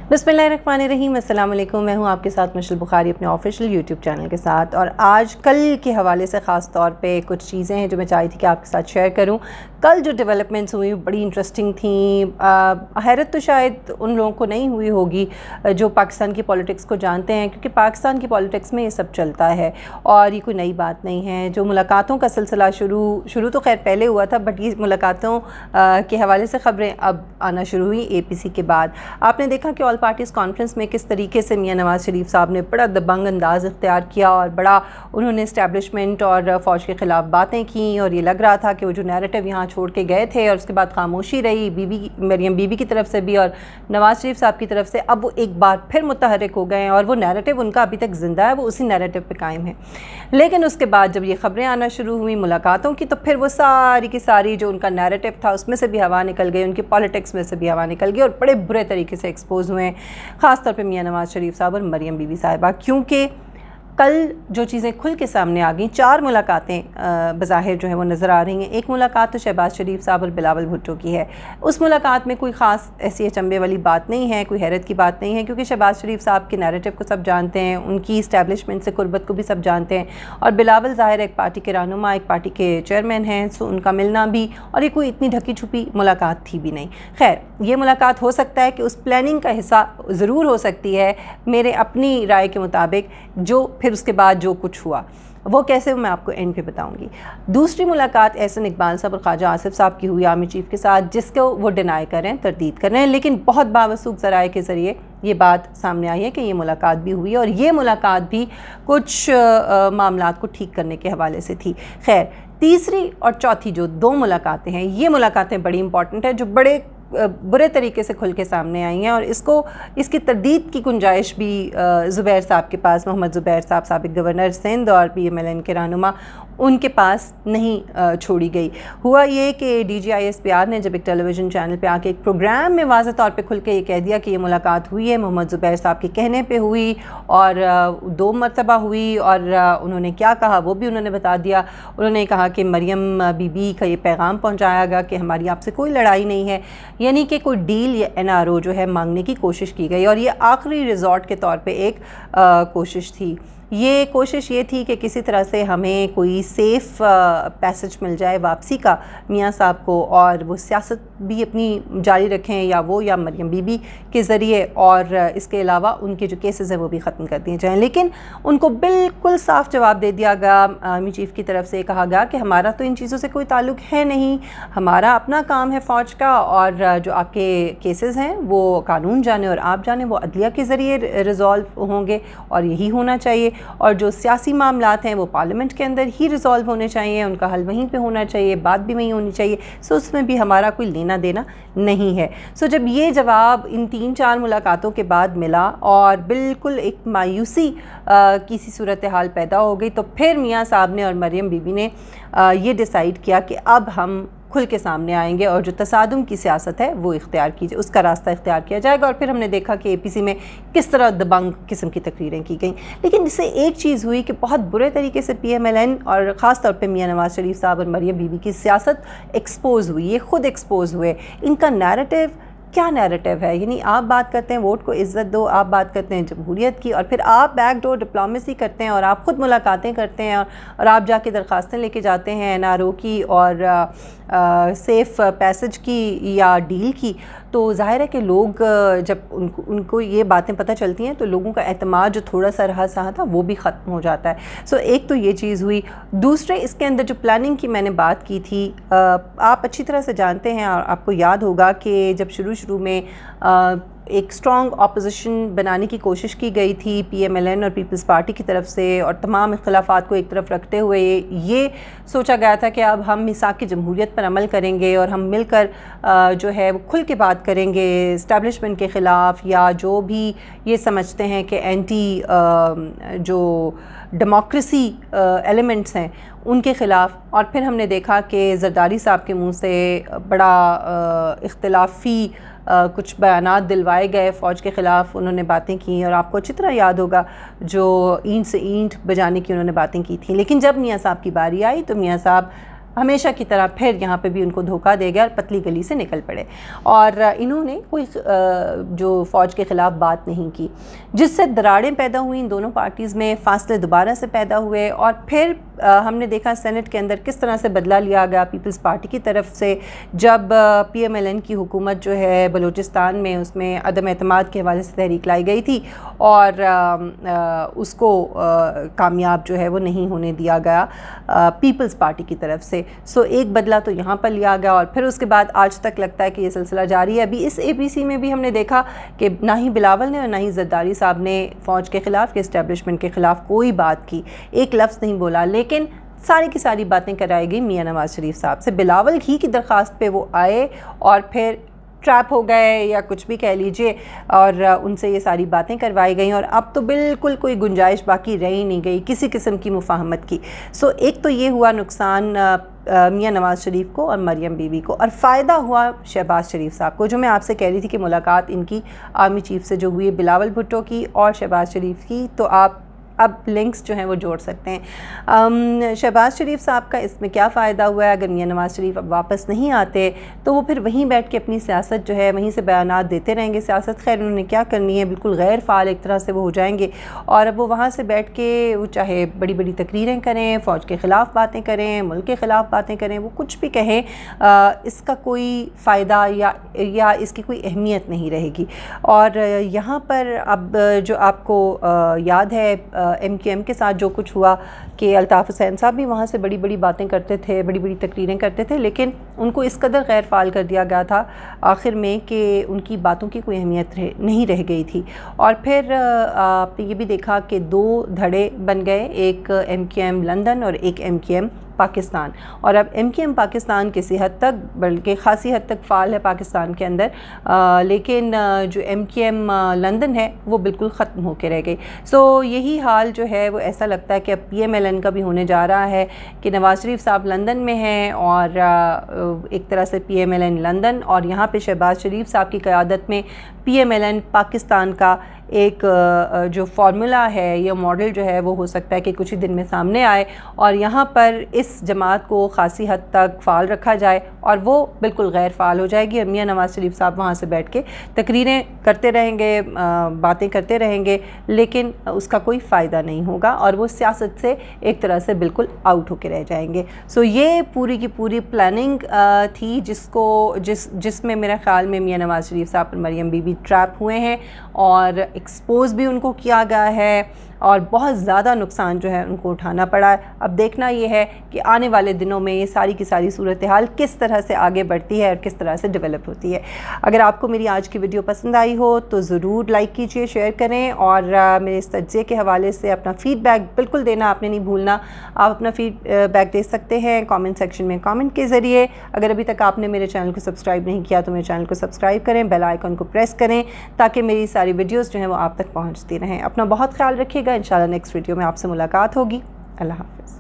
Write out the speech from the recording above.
बिस्मिल्लाहिर्रहमानिर्रहीम। अस्सलाम वालेकुम। मैं हूं आपके साथ मशल बुखारी अपने ऑफिशियल यूट्यूब चैनल के साथ, और आज कल के हवाले से ख़ास तौर पे कुछ चीज़ें हैं जो मैं चाहती थी कि आपके साथ शेयर करूं। कल जो डेवलपमेंट्स हुई बड़ी इंटरेस्टिंग थी। हैरत तो शायद उन लोगों को नहीं हुई होगी जो पाकिस्तान की पॉलिटिक्स को जानते हैं, क्योंकि पाकिस्तान की पॉलिटिक्स में ये सब चलता है और ये कोई नई बात नहीं है। जो मुलाकातों का सिलसिला शुरू तो खैर पहले हुआ था, बट ये मुलाकातों के हवाले से ख़बरें अब आना शुरू हुई APC के बाद। आपने देखा कि ऑल पार्टीज़ कॉन्फ्रेंस में किस तरीके से मियां नवाज़ शरीफ साहब ने बड़ा दबंग अंदाज़ इख्तियार किया और बड़ा उन्होंने इस्टेब्लिशमेंट और फ़ौज के ख़िलाफ़ बातें की, और ये लग रहा था कि वो जो नैरेटिव यहाँ छोड़ के गए थे और उसके बाद खामोशी रही मरियम बीबी की तरफ से भी और नवाज़ शरीफ साहब की तरफ से, अब वो एक बार फिर मुतहर्रिक हो गए हैं और वो नैरेटिव उनका अभी तक ज़िंदा है, वो उसी नैरेटिव पे कायम है। लेकिन उसके बाद जब ये ख़बरें आना शुरू हुई मुलाकातों की, तो फिर वो सारी की सारी जो उनका नैरेटिव था उसमें से भी हवा निकल गई, उनकी पॉलिटिक्स में से भी हवा निकल गई और बड़े बुरे तरीके से एक्सपोज हुए हैं, ख़ास तौर पे मियां नवाज़ शरीफ साहब और मरियम बीबी साहिबा। क्योंकि कल जो चीज़ें खुल के सामने आ गई, 4 मुलाकातें बज़ाहिर जो है वो नज़र आ रही हैं। एक मुलाकात तो शहबाज शरीफ साहब और बिलावल भुट्टो की है। उस मुलाकात में कोई ख़ास ऐसी अचंभे वाली बात नहीं है, कोई हैरत की बात नहीं है, क्योंकि शहबाज शरीफ साहब के नैरेटिव को सब जानते हैं, उनकी इस्टेब्लिशमेंट से कुर्बत को भी सब जानते हैं, और बिलावल ज़ाहिर एक पार्टी के रहनुमा, एक पार्टी के चेयरमैन हैं, सो उनका मिलना भी, और ये कोई इतनी ढकी छुपी मुलाकात थी भी नहीं। खैर, ये मुलाकात हो सकता है कि उस प्लानिंग का हिस्सा ज़रूर हो सकती है मेरे अपनी राय के मुताबिक, जो फिर उसके बाद जो कुछ हुआ वो कैसे मैं आपको एंड पे बताऊंगी। दूसरी मुलाकात एहसन इकबाल साहब और ख्वाजा आसिफ साहब की हुई आर्मी चीफ के साथ, जिसको वो डिनाई कर रहे हैं, तरदीद कर रहे हैं, लेकिन बहुत बावसूख ज़राए के ज़रिए ये बात सामने आई है कि ये मुलाकात भी हुई और ये मुलाकात भी कुछ मामलात को ठीक करने के हवाले से थी। खैर, तीसरी और चौथी जो 2 मुलाकातें हैं, ये मुलाकातें बड़ी इंपॉर्टेंट है, जो बड़े बुरे तरीके से खुल के सामने आई हैं, और इसकी तरदीद की गुंजाइश भी ज़ुबैर साहब के पास, मोहम्मद ज़ुबैर साहब साबिक़ गवर्नर सिंध और PMLN के रहनुमा, उनके पास नहीं छोड़ी गई। हुआ ये कि DGISPR ने जब एक टेलीविज़न चैनल पे आके एक प्रोग्राम में वाज़ह तौर पे खुल के ये कह दिया कि ये मुलाकात हुई है, मोहम्मद ज़ुबैर साहब के कहने पे हुई और 2 मरतबा हुई, और उन्होंने क्या कहा वो भी उन्होंने बता दिया। उन्होंने कहा कि मरियम बीबी का ये पैगाम पहुँचाया गया कि हमारी आपसे कोई लड़ाई नहीं है, यानी कि कोई डील या NRO जो है मांगने की कोशिश की गई, और ये आखिरी रिजॉर्ट के तौर पे एक कोशिश थी। ये कोशिश ये थी कि किसी तरह से हमें कोई सेफ़ पैसेज मिल जाए वापसी का मियां साहब को, और वो सियासत भी अपनी जारी रखें, या वो या मरियम बीबी के ज़रिए, और इसके अलावा उनके जो केसेस हैं वो भी ख़त्म कर दिए जाएँ। लेकिन उनको बिल्कुल साफ़ जवाब दे दिया गया, आर्मी चीफ़ की तरफ से कहा गया कि हमारा तो इन चीज़ों से कोई ताल्लुक़ है नहीं, हमारा अपना काम है फ़ौज का, और जो आपके केसेस हैं वो कानून जाने और आप जाने, वो अदलिया के ज़रिए रिज़ॉल्व होंगे और यही होना चाहिए, और जो सियासी मामलात हैं वो पार्लियामेंट के अंदर ही रिज़ॉल्व होने चाहिए, उनका हल वहीं पे होना चाहिए, बात भी वहीं होनी चाहिए। सो उसमें भी हमारा कोई लेना देना नहीं है। सो जब ये जवाब इन 3-4 मुलाकातों के बाद मिला और बिल्कुल एक मायूसी की सी सूरत हाल पैदा हो गई, तो फिर मियां साहब ने और मरियम बीबी ने ये डिसाइड किया कि अब हम खुल के सामने आएंगे और जो तसादुम की सियासत है वो इख्तियार कीजिए, उसका रास्ता इख्तियार किया जाएगा। और फिर हमने देखा कि APC में किस तरह दबंग किस्म की तकरीरें की गई। लेकिन इससे एक चीज़ हुई कि बहुत बुरे तरीके से PMLN और ख़ास तौर पे मियां नवाज़ शरीफ साहब और मरियम बीबी की सियासत एक्सपोज हुई, ये ख़ुद एक्सपोज हुए। इनका नैरेटिव क्या नैरेटिव है, यानी आप बात करते हैं वोट को इज़्ज़त दो, आप बात करते हैं जमहूरियत की, और फिर आप बैकडोर डिप्लोमेसी करते हैं और आप ख़ुद मुलाकातें करते हैं और आप जाके दरख्वास्तें लेके जाते हैं NRO की और सेफ़ पैसेज की या डील की। तो ज़ाहिर है कि लोग जब उनको ये बातें पता चलती हैं तो लोगों का एतमाद जो थोड़ा सा रहा सहा था वो भी ख़त्म हो जाता है। सो एक तो ये चीज़ हुई। दूसरे, इसके अंदर जो प्लानिंग की मैंने बात की थी, आप अच्छी तरह से जानते हैं और आपको याद होगा कि जब शुरू में एक स्ट्रॉन्ग अपोजिशन बनाने की कोशिश की गई थी PMLN और पीपल्स पार्टी की तरफ से, और तमाम इख्तिलाफ़ात को एक तरफ रखते हुए ये सोचा गया था कि अब हम मिसाक की जमहूरियत पर अमल करेंगे और हम मिलकर जो है वो खुल के बात करेंगे इस्टेब्लिशमेंट के ख़िलाफ़, या जो भी ये समझते हैं कि एंटी जो डेमोक्रेसी एलिमेंट्स हैं उनके ख़िलाफ़। और फिर हमने देखा कि ज़रदारी साहब के मुंह से बड़ा इख्तिलाफ़ी कुछ बयानात दिलवाए गए फ़ौज के ख़िलाफ़, उन्होंने बातें की, और आपको अच्छी तरह याद होगा जो ईंट से ईंट बजाने की उन्होंने बातें की थी। लेकिन जब मियां साहब की बारी आई तो मियां साहब ہمیشہ کی طرح پھر یہاں پہ بھی ان کو دھوکہ دے گیا اور پتلی گلی سے نکل پڑے، اور انہوں نے کوئی جو فوج کے خلاف بات نہیں کی، جس سے دراڑیں پیدا ہوئیں ان دونوں پارٹیز میں، فاصلے دوبارہ سے پیدا ہوئے، اور پھر ہم نے دیکھا سینٹ کے اندر کس طرح سے بدلہ لیا گیا پیپلز پارٹی کی طرف سے، جب پی ایم ایل این کی حکومت جو ہے بلوچستان میں، اس میں عدم اعتماد کے حوالے سے تحریک لائی گئی تھی، اور اس کو کامیاب جو ہے وہ نہیں ہونے دیا گیا پیپلز پارٹی کی طرف سے۔ سو ایک بدلہ تو یہاں پر لیا گیا، اور پھر اس کے بعد آج تک لگتا ہے کہ یہ سلسلہ جاری ہے۔ ابھی اس اے پی سی میں بھی ہم نے دیکھا کہ نہ ہی بلاول نے اور نہ ہی زرداری صاحب نے فوج کے خلاف، کے اسٹیبلشمنٹ کے خلاف کوئی بات کی، ایک لفظ نہیں بولا، لیکن ساری کی ساری باتیں کرائی گئی میاں نواز شریف صاحب سے۔ بلاول ہی کی درخواست پہ وہ آئے اور پھر ٹریپ ہو گئے یا کچھ بھی کہہ لیجئے، اور ان سے یہ ساری باتیں کروائی گئیں، اور اب تو بالکل کوئی گنجائش باقی رہ ہی نہیں گئی کسی قسم کی مفاہمت کی۔ سو ایک تو یہ ہوا نقصان میاں نواز شریف کو اور مریم بی بی کو، اور فائدہ ہوا شہباز شریف صاحب کو، جو میں آپ سے کہہ رہی تھی کہ ملاقات ان کی آرمی چیف سے جو ہوئی بلاول بھٹو کی اور شہباز شریف کی، تو آپ اب لنکس جو ہیں وہ جوڑ سکتے ہیں۔ شہباز شریف صاحب کا اس میں کیا فائدہ ہوا ہے؟ اگر میاں نواز شریف اب واپس نہیں آتے تو وہ پھر وہیں بیٹھ کے اپنی سیاست جو ہے وہیں سے بیانات دیتے رہیں گے۔ سیاست خیر انہوں نے کیا کرنی ہے، بالکل غیر فعال ایک طرح سے وہ ہو جائیں گے، اور اب وہ وہاں سے بیٹھ کے وہ چاہے بڑی بڑی تقریریں کریں، فوج کے خلاف باتیں کریں، ملک کے خلاف باتیں کریں، وہ کچھ بھی کہیں، اس کا کوئی فائدہ یا اس کی کوئی اہمیت نہیں رہے گی۔ اور یہاں پر اب جو آپ کو یاد ہے ایم کیو ایم کے ساتھ جو کچھ ہوا کہ الطاف حسین صاحب بھی وہاں سے بڑی بڑی باتیں کرتے تھے، بڑی بڑی تقریریں کرتے تھے، لیکن ان کو اس قدر غیر فعال کر دیا گیا تھا آخر میں کہ ان کی باتوں کی کوئی اہمیت نہیں رہ گئی تھی۔ اور پھر آپ نے یہ بھی دیکھا کہ دو دھڑے بن گئے، ایک ایم کیو ایم لندن اور ایک ایم کیو ایم پاکستان، اور اب ایم کیو ایم پاکستان کسی حد تک بلکہ خاصی حد تک فعال ہے پاکستان کے اندر، لیکن جو ایم کیو ایم لندن ہے وہ بالکل ختم ہو کے رہ گئی۔ سو یہی حال جو ہے وہ ایسا لگتا ہے کہ اب پی ایم ایل این کا بھی ہونے جا رہا ہے کہ نواز شریف صاحب لندن میں ہیں، اور ایک طرح سے P M L N London, اور یہاں پہ شہباز شریف صاحب کی قیادت میں P M L N Pakistan کا ایک جو فارمولا ہے یا ماڈل جو ہے وہ ہو سکتا ہے کہ کچھ ہی دن میں سامنے آئے، اور یہاں پر اس جماعت کو خاصی حد تک فعال رکھا جائے اور وہ بالکل غیر فعال ہو جائے گی، اور میاں نواز شریف صاحب وہاں سے بیٹھ کے تقریریں کرتے رہیں گے، باتیں کرتے رہیں گے، لیکن اس کا کوئی فائدہ نہیں ہوگا، اور وہ سیاست سے ایک طرح سے بالکل آؤٹ ہو کے رہ جائیں گے۔ سو یہ پوری کی پوری پلاننگ تھی جس میں میرا خیال میں میاں نواز شریف صاحب اور مریم بی بی ٹریپ ہوئے ہیں، اور ایکسپوز بھی ان کو کیا گیا ہے، اور بہت زیادہ نقصان جو ہے ان کو اٹھانا پڑا ہے۔ اب دیکھنا یہ ہے کہ آنے والے دنوں میں یہ ساری کی ساری صورتحال کس طرح سے آگے بڑھتی ہے اور کس طرح سے ڈیولپ ہوتی ہے۔ اگر آپ کو میری آج کی ویڈیو پسند آئی ہو تو ضرور لائک کیجئے، شیئر کریں، اور میرے اس تجزیے کے حوالے سے اپنا فیڈ بیک بالکل دینا آپ نے نہیں بھولنا۔ آپ اپنا فیڈ بیک دے سکتے ہیں کامنٹ سیکشن میں کامنٹ کے ذریعے۔ اگر ابھی تک آپ نے میرے چینل کو سبسکرائب نہیں کیا تو میرے چینل کو سبسکرائب کریں، بیل آئیکن کو پریس کریں تاکہ میری ساری ویڈیوز جو ہیں وہ آپ تک پہنچتی رہیں۔ اپنا بہت خیال رکھیے گا، انشاءاللہ نیکسٹ ویڈیو میں آپ سے ملاقات ہوگی۔ اللہ حافظ۔